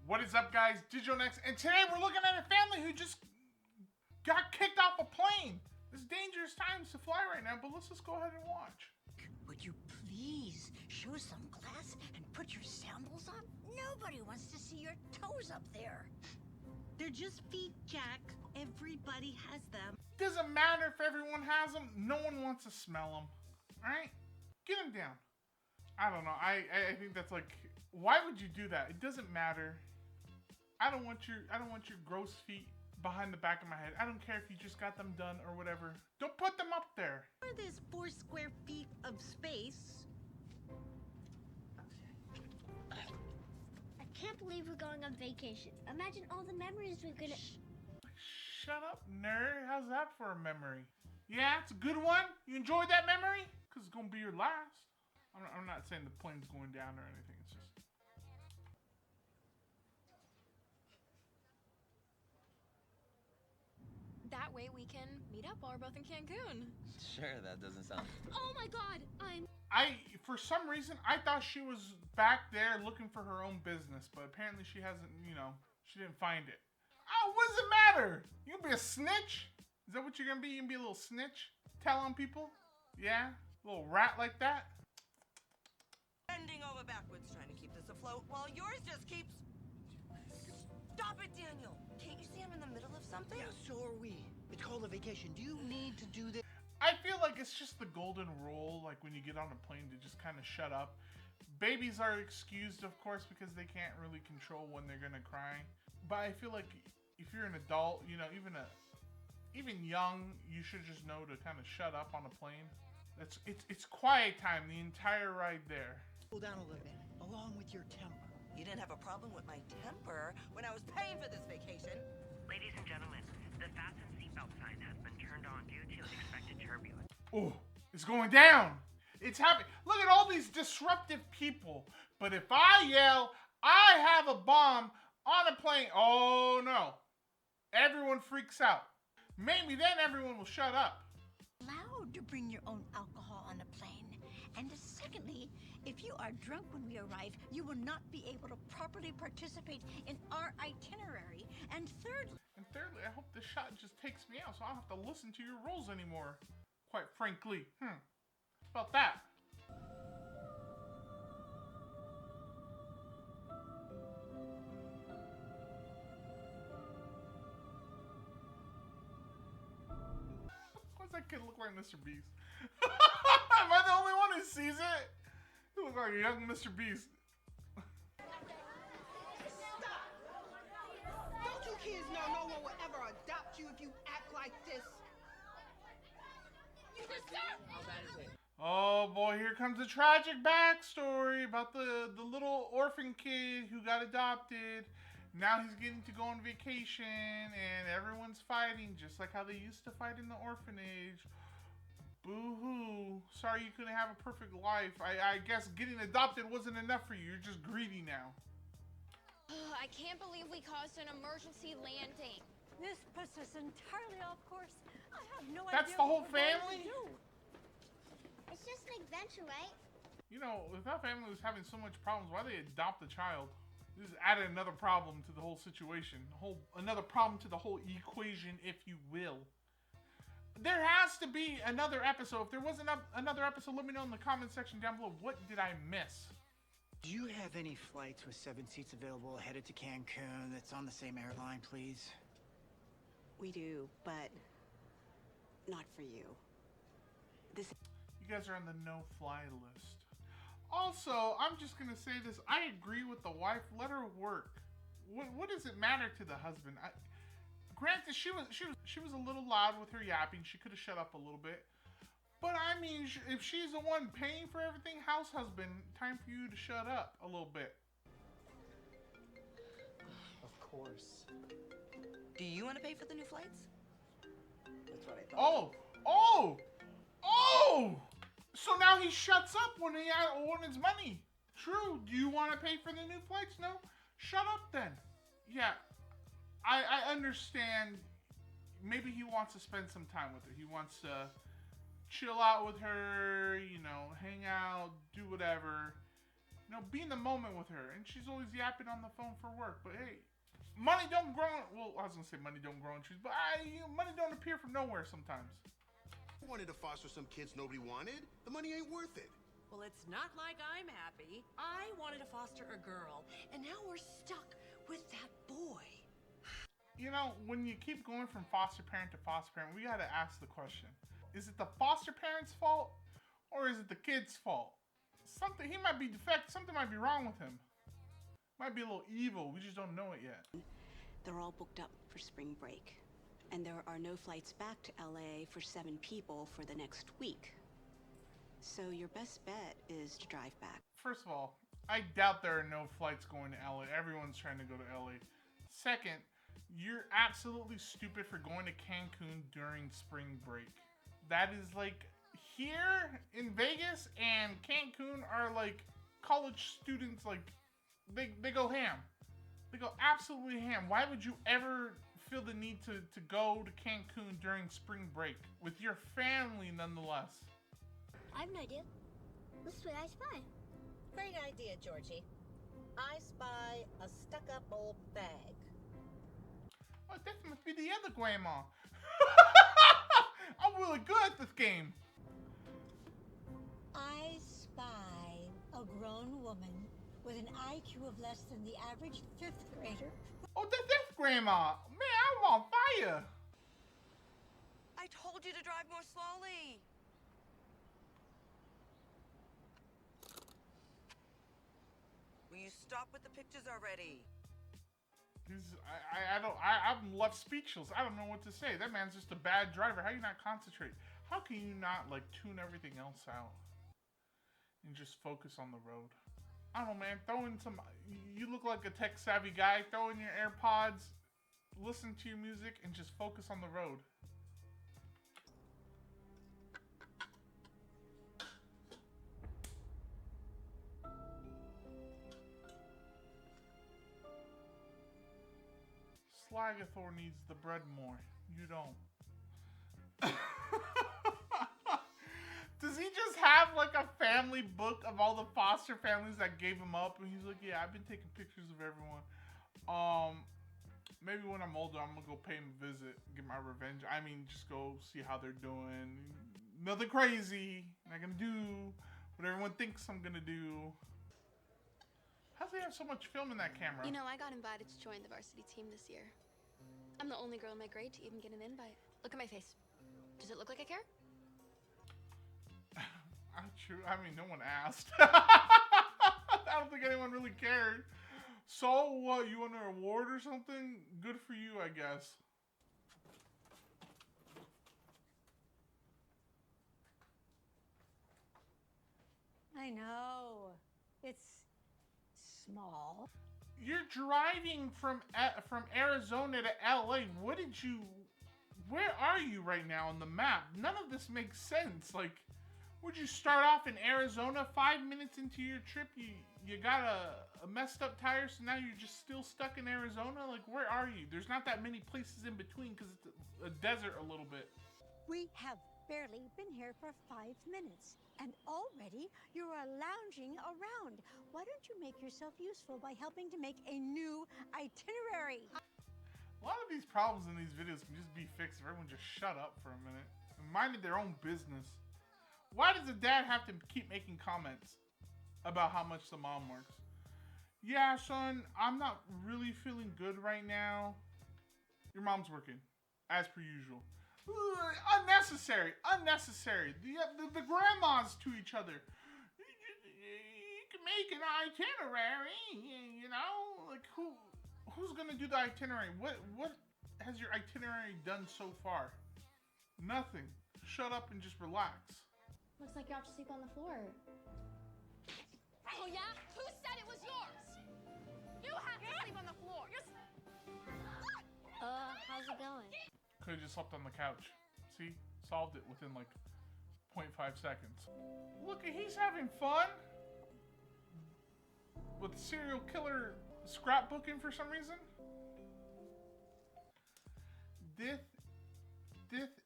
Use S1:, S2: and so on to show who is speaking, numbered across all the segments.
S1: What is up, guys? Digitalnex, and today we're looking at a family who just got kicked off a plane. It's dangerous times to fly right now, but let's just go ahead and watch.
S2: Would you please show some class and put your sandals on? Nobody wants to see your toes up there.
S3: They're just feet, Jack. Everybody has them.
S1: Doesn't matter if everyone has them. No one wants to smell them. All right, get them down. I don't know. I think that's like, why would you do that? It doesn't matter. I don't want your gross feet behind the back of my head. I don't care if you just got them done or whatever. Don't put them up there.
S3: For this 4 square feet of space.
S4: I can't believe we're going on vacation. Imagine all the memories we're gonna...
S1: Shut up, nerd. How's that for a memory? Yeah, it's a good one. You enjoyed that memory? Because it's going to be your last. I'm not saying the plane's going down or anything. It's just...
S5: That way we can meet up while we're both in Cancun.
S6: Sure, that doesn't sound...
S5: Oh my god,
S1: for some reason, I thought she was back there looking for her own business, but apparently she hasn't, she didn't find it. Oh, what does it matter? You gonna be a snitch? Is that what you're gonna be? You gonna be a little snitch? Tell on people? Yeah? A little rat like that?
S7: Bending over backwards trying to keep this afloat while yours just keeps... Stop it, Daniel! Can't you see I'm in the middle of something?
S8: Yeah, so are we. It's called a vacation. Do you need to do this?
S1: I feel like it's just the golden rule, like when you get on a plane, to just kind of shut up. Babies are excused, of course, because they can't really control when they're gonna cry. But I feel like if you're an adult, even young, you should just know to kind of shut up on a plane. It's quiet time the entire ride there.
S8: Cool down a little bit, along with your temper.
S7: You didn't have a problem with my temper when I was paying for this vacation.
S9: Ladies and gentlemen, the fasten seatbelt sign has been turned on due to expected turbulence.
S1: Oh, it's going down. It's happening. Look at all these disruptive people. But if I yell, I have a bomb on a plane. Oh no. Everyone freaks out. Maybe then everyone will shut up.
S2: Allowed to bring your own alcohol on a plane. And secondly, if you are drunk when we arrive, you will not be able to properly participate in our itinerary. And thirdly,
S1: I hope this shot just takes me out so I don't have to listen to your rules anymore. Quite frankly. About that. Why does that kid look like Mr. Beast? Am I the only one who sees it? You look like a young Mr. Beast.
S8: Don't you kids know no one will ever adopt you if you act like this?
S1: Oh boy, here comes a tragic backstory about the little orphan kid who got adopted. Now he's getting to go on vacation and everyone's fighting just like how they used to fight in the orphanage. Boo-hoo. Sorry you couldn't have a perfect life. I guess getting adopted wasn't enough for you. You're just greedy now.
S5: I can't believe we caused an emergency landing.
S3: This puts us entirely off course. I have no
S1: That's
S3: idea
S1: the whole
S3: what we're going
S1: family?
S3: to do.
S4: It's just an adventure, right?
S1: If that family was having so much problems, why they adopt a child? This added another problem to the whole situation. Another problem to the whole equation, if you will. There has to be another episode. If there wasn't another episode, let me know in the comment section down below. What did I miss?
S8: Do you have any flights with 7 seats available headed to Cancun that's on the same airline, please?
S10: We do, but not for you.
S1: You guys are on the no-fly list. Also, I'm just gonna say this. I agree with the wife. Let her work. What does it matter to the husband? Granted, she was a little loud with her yapping. She could have shut up a little bit. But I mean, if she's the one paying for everything, house husband, time for you to shut up a little bit.
S8: Of course.
S7: Do you want to pay for the new flights?
S8: That's what I thought.
S1: Oh! So now he shuts up when it's money. True. Do you want to pay for the new flights? No. Shut up then. Yeah. I understand. Maybe he wants to spend some time with her. He wants to chill out with her, hang out, do whatever. You know, be in the moment with her. And she's always yapping on the phone for work. But hey, money don't grow. Well, I was gonna say money don't grow on trees, but money don't appear from nowhere sometimes.
S6: I wanted to foster some kids nobody wanted. The money ain't worth it.
S7: Well, it's not like I'm happy. I wanted to foster a girl, and now we're stuck with that boy.
S1: You know, when you keep going from foster parent to foster parent, we gotta ask the question. Is it the foster parent's fault? Or is it the kid's fault? He might be defective. Something might be wrong with him. Might be a little evil. We just don't know it yet.
S10: They're all booked up for spring break. And there are no flights back to LA for 7 people for the next week. So your best bet is to drive back.
S1: First of all, I doubt there are no flights going to LA. Everyone's trying to go to LA. Second, you're absolutely stupid for going to Cancun during spring break. That is like, here in Vegas and Cancun are like college students, like they go ham. They go absolutely ham. Why would you ever feel the need to go to Cancun during spring break with your family nonetheless?
S4: I have an idea. Let's play I Spy.
S11: Great idea, Georgie. I spy a stuck-up old bag.
S1: Oh, that must be the other grandma. I'm really good at this game.
S2: I spy a grown woman with an IQ of less than the average 5th grader.
S1: Oh, that's grandma. Man, I'm on fire.
S7: I told you to drive more slowly. Will you stop with the pictures already?
S1: I'm left speechless. I don't know what to say. That man's just a bad driver. How do you not concentrate? How can you not like tune everything else out and just focus on the road? I don't know, man. Throw in some. You look like a tech savvy guy. Throw in your AirPods, listen to your music, and just focus on the road. Slagathor needs the bread more. You don't. Does he just have like a family book of all the foster families that gave him up? And he's like, yeah, I've been taking pictures of everyone. Maybe when I'm older, I'm gonna go pay him a visit, get my revenge. I mean, just go see how they're doing. Nothing crazy. Not gonna do what everyone thinks I'm gonna do. How's he have so much film in that camera?
S12: You know, I got invited to join the varsity team this year. I'm the only girl in my grade to even get an invite. Look at my face. Does it look like I care?
S1: True. I mean, no one asked. I don't think anyone really cared. So, what? You want an award or something? Good for you, I guess.
S2: I know. It's small.
S1: You're driving from Arizona to LA. Where are you right now on the map? None of this makes sense. Like, would you start off in Arizona 5 minutes into your trip? You got a messed up tire, so now you're just still stuck in Arizona? Like, where are you? There's not that many places in between because it's a desert a little bit.
S2: We have barely been here for 5 minutes, and already you are lounging around. Why don't you make yourself useful by helping to make a new itinerary?
S1: A lot of these problems in these videos can just be fixed if everyone just shut up for a minute and minded their own business. Why does the dad have to keep making comments about how much the mom works? Yeah, son, I'm not really feeling good right now. Your mom's working, as per usual. Unnecessary. The grandmas to each other. You can make an itinerary, you know? Like, who's gonna do the itinerary? What has your itinerary done so far? Nothing. Shut up and just relax.
S5: Looks like you have to sleep on the floor. Oh, yeah? Who said it was yours? You have to sleep on the floor.
S4: How's it going?
S1: Could've just slept on the couch. See? Solved it within like 0.5 seconds. Look, he's having fun with serial killer scrapbooking for some reason. This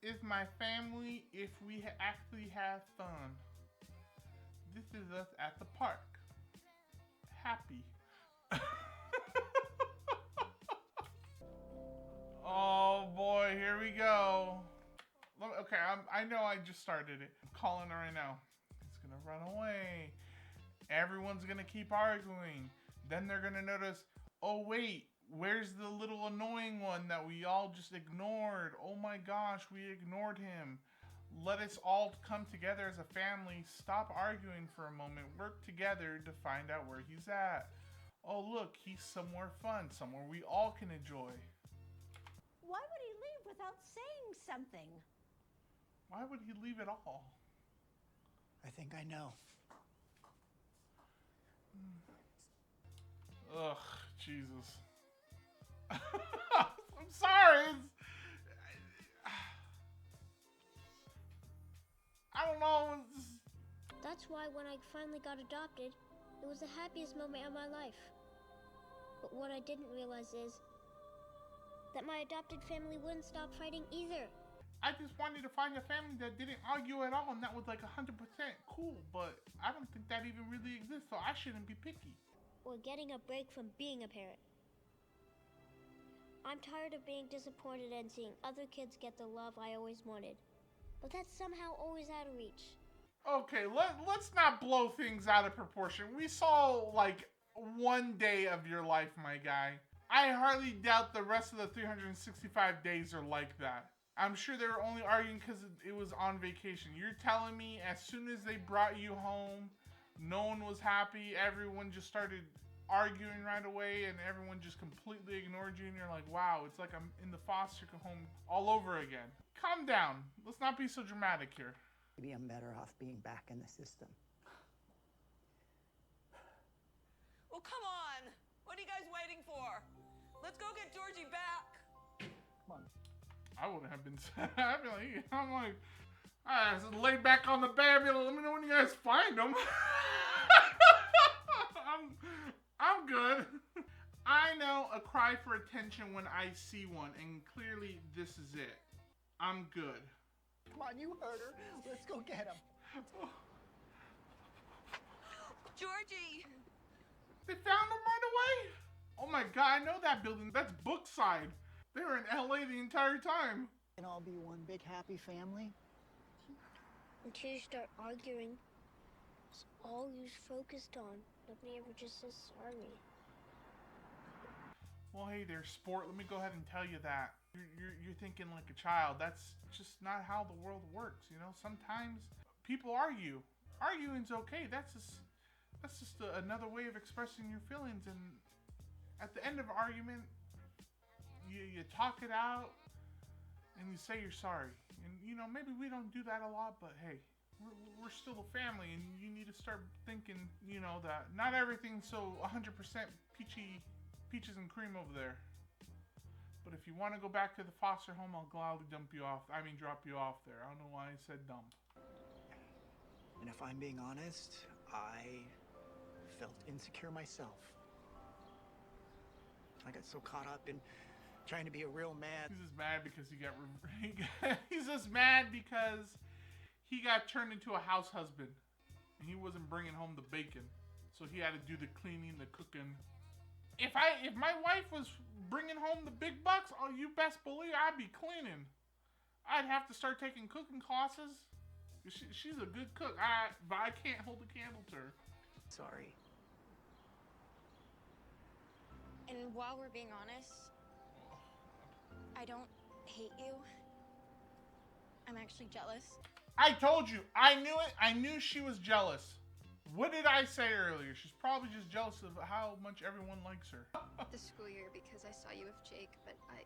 S1: is my family if we actually have fun. This is us at the park. happy. Oh boy, here we go. Okay, I know I just started it. I'm calling it right now. It's gonna run away. Everyone's gonna keep arguing. Then they're gonna notice, oh wait, where's the little annoying one that we all just ignored? Oh my gosh, we ignored him. Let us all come together as a family. Stop arguing for a moment. Work together to find out where he's at. Oh look, he's somewhere fun, somewhere we all can enjoy.
S2: Why would he leave without saying something?
S1: Why would he leave at all?
S8: I think I know.
S1: Ugh, Jesus. I'm sorry. I don't know.
S4: That's why when I finally got adopted, it was the happiest moment of my life. But what I didn't realize is that my adopted family wouldn't stop fighting either.
S1: I just wanted to find a family that didn't argue at all, and that was like 100% cool, but I don't think that even really exists, so I shouldn't be picky.
S4: Or getting a break from being a parent. I'm tired of being disappointed and seeing other kids get the love I always wanted. But that's somehow always out of reach.
S1: Okay, let's not blow things out of proportion. We saw like one day of your life, my guy. I hardly doubt the rest of the 365 days are like that. I'm sure they were only arguing because it was on vacation. You're telling me as soon as they brought you home, no one was happy, everyone just started arguing right away, and everyone just completely ignored you, and you're like, wow, it's like I'm in the foster home all over again. Calm down. Let's not be so dramatic here.
S8: Maybe I'm better off being back in the system.
S7: Well, come on. What are you guys waiting for? Let's go get Georgie back.
S8: Come on.
S1: I wouldn't have been sad. I'm like, I just lay back on the bed. Let me know when you guys find him. I'm good. I know a cry for attention when I see one, and clearly this is it. I'm good.
S8: Come on, you heard her. Let's go get him.
S7: Georgie!
S1: They found him right away? Oh my god, I know that building. That's Brookside. They were in LA the entire time.
S8: And all be one big happy family.
S4: Until you start arguing. It's all you're focused on. Nobody ever just says sorry.
S1: Well, hey there, sport. Let me go ahead and tell you that. You're thinking like a child. That's just not how the world works, you know? Sometimes people argue. Arguing's okay. That's just another way of expressing your feelings. And at the end of an argument, you talk it out and you say you're sorry. And, you know, maybe we don't do that a lot, but hey, we're still a family, and you need to start thinking, you know, that not everything's so 100% peaches and cream over there. But if you want to go back to the foster home, I'll gladly drop you off there. I don't know why I said dump.
S8: And if I'm being honest, I felt insecure myself. I got so caught up in trying to be a real man.
S1: He's just mad because he's just mad because he got turned into a house husband, and he wasn't bringing home the bacon, so he had to do the cleaning, the cooking. If my wife was bringing home the big bucks, oh, you best believe I'd be cleaning. I'd have to start taking cooking classes. She's a good cook, but I can't hold a candle to her.
S8: Sorry.
S12: And while we're being honest, I don't hate you. I'm actually jealous.
S1: I told you. I knew it. I knew she was jealous. What did I say earlier? She's probably just jealous of how much everyone likes her.
S12: This school year because I saw you with Jake, but I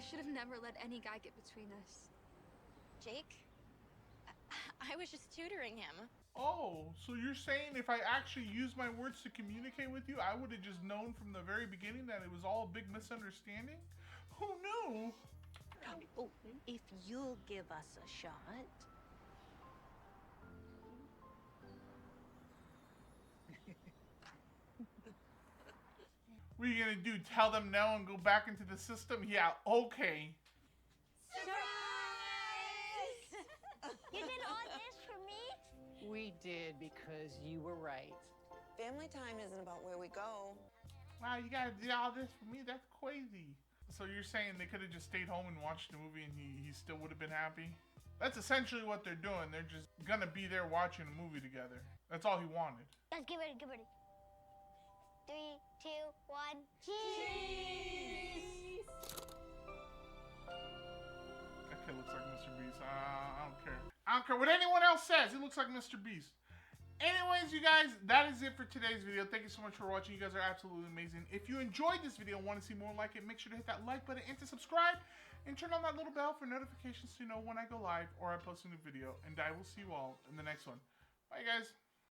S12: should have never let any guy get between us. Jake? I was just tutoring him.
S1: Oh, so you're saying if I actually used my words to communicate with you, I would have just known from the very beginning that it was all a big misunderstanding? Who knew?
S2: Oh, if you'll give us a shot.
S1: What are you gonna do? Tell them no and go back into the system? Yeah, okay.
S4: Surprise! You did all this for me?
S13: We did because you were right.
S7: Family time isn't about where we go.
S1: Wow, you gotta do all this for me? That's crazy. So you're saying they could have just stayed home and watched the movie and he still would have been happy? That's essentially what they're doing. They're just gonna be there watching a movie together. That's all he wanted.
S4: Guys, get ready, get ready. 3, 2, 1, cheese!
S1: That kid looks like Mr. Beast. I don't care. I don't care what anyone else says. He looks like Mr. Beast. Anyways, you guys, that is it for today's video. Thank you so much for watching. You guys are absolutely amazing. If you enjoyed this video and want to see more like it, make sure to hit that like button and to subscribe. And turn on that little bell for notifications to know when I go live or I post a new video. And I will see you all in the next one. Bye, guys.